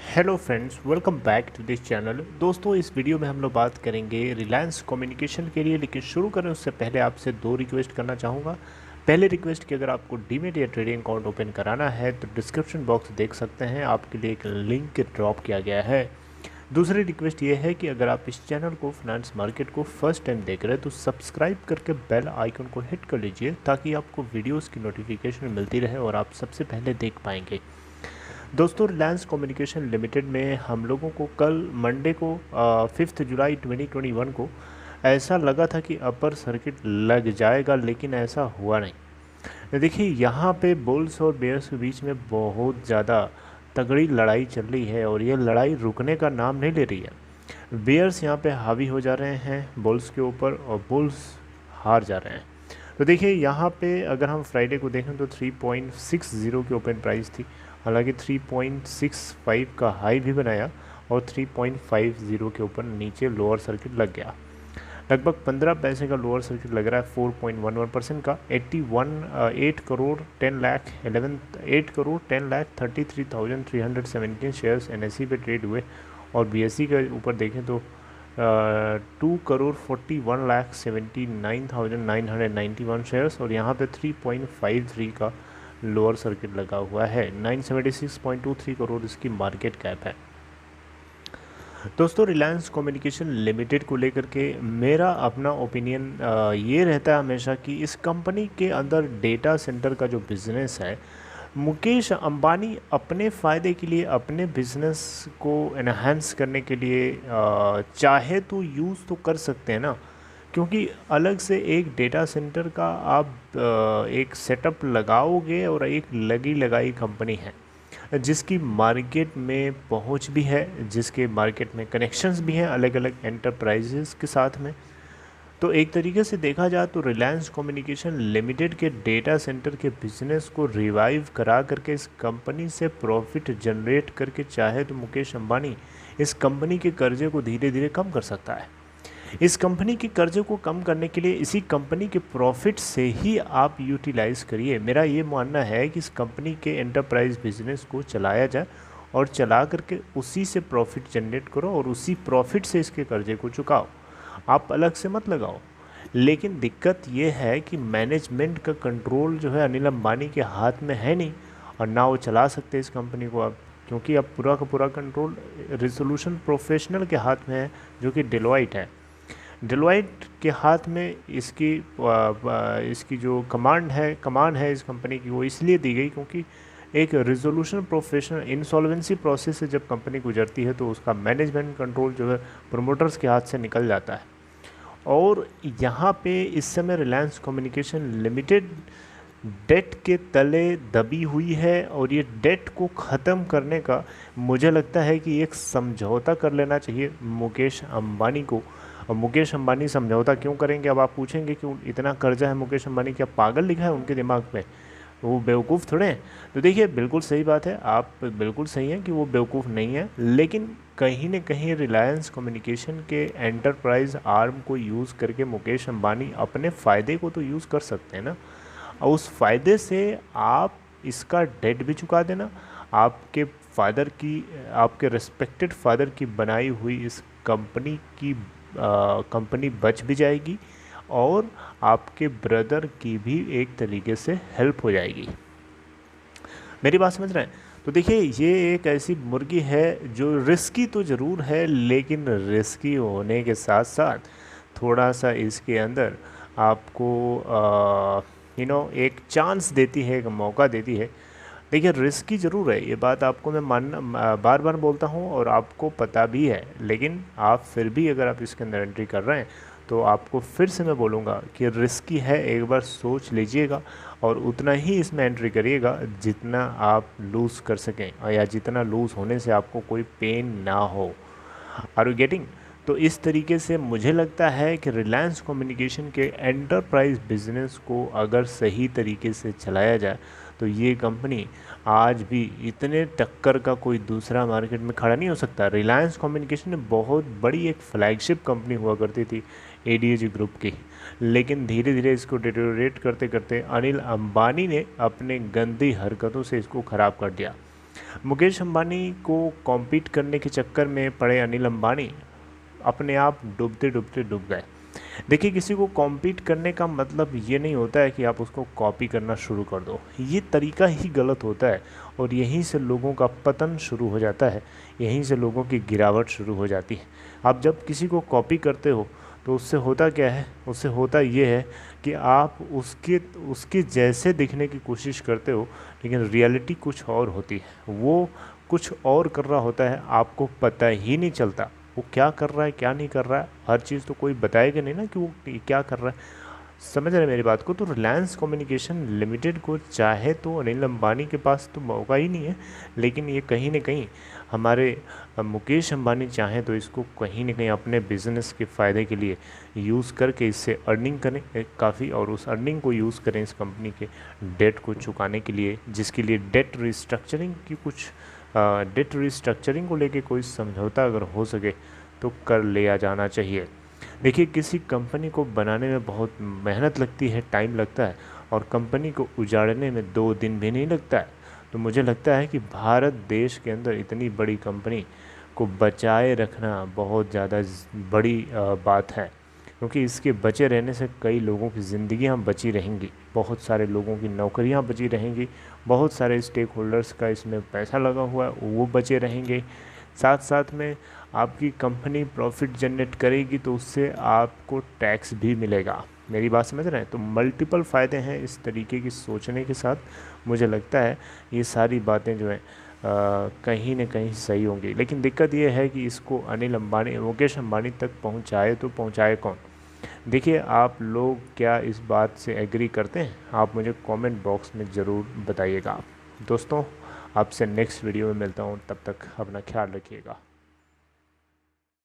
Hello friends, welcome back to this channel. दोस्तों, इस video में हम लोग बात करेंगे रिलायंस कम्युनिकेशन के लिए। लेकिन शुरू करें उससे पहले आपसे दो रिक्वेस्ट करना चाहूँगा। पहले रिक्वेस्ट कि अगर आपको डीमेट या ट्रेडिंग अकाउंट ओपन कराना है तो डिस्क्रिप्शन बॉक्स देख सकते हैं, आपके लिए एक लिंक ड्रॉप किया गया है। दूसरी रिक्वेस्ट ये है कि अगर आप इस चैनल को फाइनेंस मार्केट को फर्स्ट टाइम देख रहे हैं तो सब्सक्राइब करके बेल आइकन को हिट कर लीजिए ताकि आपको वीडियोज़ की नोटिफिकेशन मिलती रहे और आप सबसे पहले देख पाएंगे। दोस्तों, रिलायंस कम्युनिकेशन लिमिटेड में हम लोगों को कल मंडे को 5 जुलाई 2021 को ऐसा लगा था कि अपर सर्किट लग जाएगा, लेकिन ऐसा हुआ नहीं। देखिए, यहाँ पे बुल्स और बेयर्स के बीच में बहुत ज़्यादा तगड़ी लड़ाई चल रही है और ये लड़ाई रुकने का नाम नहीं ले रही है। बेयर्स यहाँ पे हावी हो जा रहे हैं बुल्स के ऊपर और बुल्स हार जा रहे हैं। तो देखिए, यहाँ पे अगर हम फ्राइडे को देखें तो 3.60 की ओपन प्राइस थी। हालांकि 3.65 का हाई भी बनाया और 3.50 के ऊपर नीचे लोअर सर्किट लग गया। लगभग 15 पैसे का लोअर सर्किट लग रहा है 4.11% का। 8 करोड़ 10 लाख 33,317 शेयर्स एनएसई पे ट्रेड हुए और बीएसई के ऊपर देखें तो 2 करोड़ 41 लाख 79,991 शेयर्स और यहाँ पे 3.53 का लोअर सर्किट लगा हुआ है। 976.23 करोड़ इसकी मार्केट कैप है। दोस्तों, रिलायंस कम्युनिकेशन लिमिटेड को लेकर के मेरा अपना ओपिनियन ये रहता है हमेशा कि इस कंपनी के अंदर डेटा सेंटर का जो बिज़नेस है, मुकेश अंबानी अपने फ़ायदे के लिए, अपने बिज़नेस को एनहांस करने के लिए चाहे तो यूज़ तो कर सकते हैं ना। क्योंकि अलग से एक डेटा सेंटर का आप एक सेटअप लगाओगे और एक लगी लगाई कंपनी है जिसकी मार्केट में पहुंच भी है, जिसके मार्केट में कनेक्शंस भी हैं अलग अलग एंटरप्राइजेस के साथ में। तो एक तरीके से देखा जाए तो रिलायंस कम्युनिकेशन लिमिटेड के डेटा सेंटर के बिजनेस को रिवाइव करा करके इस कंपनी से प्रॉफिट जनरेट करके चाहे तो मुकेश अंबानी इस कंपनी के कर्जे को धीरे धीरे कम कर सकता है। इस कंपनी के कर्जे को कम करने के लिए इसी कंपनी के प्रॉफिट से ही आप यूटिलाइज़ करिए। मेरा ये मानना है कि इस कंपनी के एंटरप्राइज बिजनेस को चलाया जाए और चला करके उसी से प्रॉफिट जनरेट करो और उसी प्रॉफिट से इसके कर्जे को चुकाओ, आप अलग से मत लगाओ। लेकिन दिक्कत ये है कि मैनेजमेंट का कंट्रोल जो है अनिल अंबानी के हाथ में है नहीं और ना वो चला सकते इस कंपनी को अब, क्योंकि अब पूरा का पूरा कंट्रोल रिजोल्यूशन प्रोफेशनल के हाथ में है जो कि डेलोइट है। डेलोइट के हाथ में इसकी जो कमांड है इस कंपनी की, वो इसलिए दी गई क्योंकि एक रिजोल्यूशन प्रोफेशनल इंसॉल्वेंसी प्रोसेस से जब कंपनी गुजरती है तो उसका मैनेजमेंट कंट्रोल जो है प्रमोटर्स के हाथ से निकल जाता है। और यहाँ पे इस समय रिलायंस कम्युनिकेशन लिमिटेड डेट के तले दबी हुई है और ये डेट को ख़त्म करने का मुझे लगता है कि एक समझौता कर लेना चाहिए मुकेश अंबानी को। और मुकेश अंबानी समझौता क्यों करेंगे, अब आप पूछेंगे कि इतना कर्जा है मुकेश अंबानी, क्या पागल लिखा है उनके दिमाग में, वो बेवकूफ़ थोड़े हैं। तो देखिए, बिल्कुल सही बात है, आप बिल्कुल सही हैं कि वो बेवकूफ़ नहीं है, लेकिन कहीं न कहीं रिलायंस कम्युनिकेशन के एंटरप्राइज आर्म को यूज़ करके मुकेश अंबानी अपने फ़ायदे को तो यूज़ कर सकते हैं ना। और उस फ़ायदे से आप इसका डेट भी चुका देना, आपके फादर की, आपके रिस्पेक्टेड फादर की बनाई हुई इस कंपनी बच भी जाएगी और आपके ब्रदर की भी एक तरीके से हेल्प हो जाएगी। मेरी बात समझ रहे हैं? तो देखिए, ये एक ऐसी मुर्गी है जो रिस्की तो ज़रूर है, लेकिन रिस्की होने के साथ साथ थोड़ा सा इसके अंदर आपको एक चांस देती है, एक मौका देती है। देखिए, रिस्की ज़रूर है, ये बात आपको मैं बार बार बोलता हूँ और आपको पता भी है, लेकिन आप फिर भी अगर आप इसके अंदर एंट्री कर रहे हैं तो आपको फिर से मैं बोलूँगा कि रिस्की है, एक बार सोच लीजिएगा और उतना ही इसमें एंट्री करिएगा जितना आप लूज़ कर सकें या जितना लूज़ होने से आपको कोई पेन ना हो। Are you getting? तो इस तरीके से मुझे लगता है कि रिलायंस कम्युनिकेशन के एंटरप्राइज बिजनेस को अगर सही तरीके से चलाया जाए तो ये कंपनी आज भी इतने टक्कर का कोई दूसरा मार्केट में खड़ा नहीं हो सकता। रिलायंस कम्युनिकेशन में बहुत बड़ी एक फ्लैगशिप कंपनी हुआ करती थी एडीएजी ग्रुप की, लेकिन धीरे धीरे इसको डिटेरियोरेट करते करते अनिल अंबानी ने अपने गंदी हरकतों से इसको ख़राब कर दिया। मुकेश अंबानी को कॉम्पीट करने के चक्कर में पड़े अनिल अंबानी अपने आप डूबते डूबते डूब गए। देखिए, किसी को कॉम्पीट करने का मतलब ये नहीं होता है कि आप उसको कॉपी करना शुरू कर दो। ये तरीका ही गलत होता है और यहीं से लोगों का पतन शुरू हो जाता है, यहीं से लोगों की गिरावट शुरू हो जाती है। आप जब किसी को कॉपी करते हो तो उससे होता क्या है, उससे होता ये है कि आप उसके जैसे दिखने की कोशिश करते हो, लेकिन रियलिटी कुछ और होती है। वो कुछ और कर रहा होता है, आपको पता ही नहीं चलता वो क्या कर रहा है क्या नहीं कर रहा है। हर चीज़ तो कोई बताएगा नहीं ना कि वो क्या कर रहा है। समझ रहे हैं मेरी बात को? तो रिलायंस कम्युनिकेशन लिमिटेड को चाहे तो अनिल अंबानी के पास तो मौका ही नहीं है, लेकिन ये कहीं ना कहीं हमारे मुकेश अंबानी चाहें तो इसको कहीं ना कहीं अपने बिजनेस के फ़ायदे के लिए यूज़ करके इससे अर्निंग करें काफ़ी, और उस अर्निंग को यूज़ करें इस कंपनी के डेट को चुकाने के लिए, जिसके लिए डेट रिस्ट्रक्चरिंग को लेके कोई समझौता अगर हो सके तो कर लिया जाना चाहिए। देखिए, किसी कंपनी को बनाने में बहुत मेहनत लगती है, टाइम लगता है, और कंपनी को उजाड़ने में 2 दिन भी नहीं लगता है। तो मुझे लगता है कि भारत देश के अंदर इतनी बड़ी कंपनी को बचाए रखना बहुत ज़्यादा बड़ी बात है, क्योंकि इसके बचे रहने से कई लोगों की ज़िंदगियां बची रहेंगी, बहुत सारे लोगों की नौकरियां बची रहेंगी, बहुत सारे स्टेक होल्डर्स का इसमें पैसा लगा हुआ है वो बचे रहेंगे। साथ साथ में आपकी कंपनी प्रॉफिट जनरेट करेगी तो उससे आपको टैक्स भी मिलेगा। मेरी बात समझ रहे हैं? तो मल्टीपल फ़ायदे हैं इस तरीके की सोचने के साथ। मुझे लगता है ये सारी बातें जो हैं कहीं न कहीं सही होंगी, लेकिन दिक्कत ये है कि इसको अनिल अंबानी, मुकेश अंबानी तक पहुंचाए तो पहुंचाए कौन? देखिए, आप लोग क्या इस बात से एग्री करते हैं? आप मुझे कमेंट बॉक्स में ज़रूर बताइएगा। दोस्तों, आपसे नेक्स्ट वीडियो में मिलता हूँ, तब तक अपना ख्याल रखिएगा।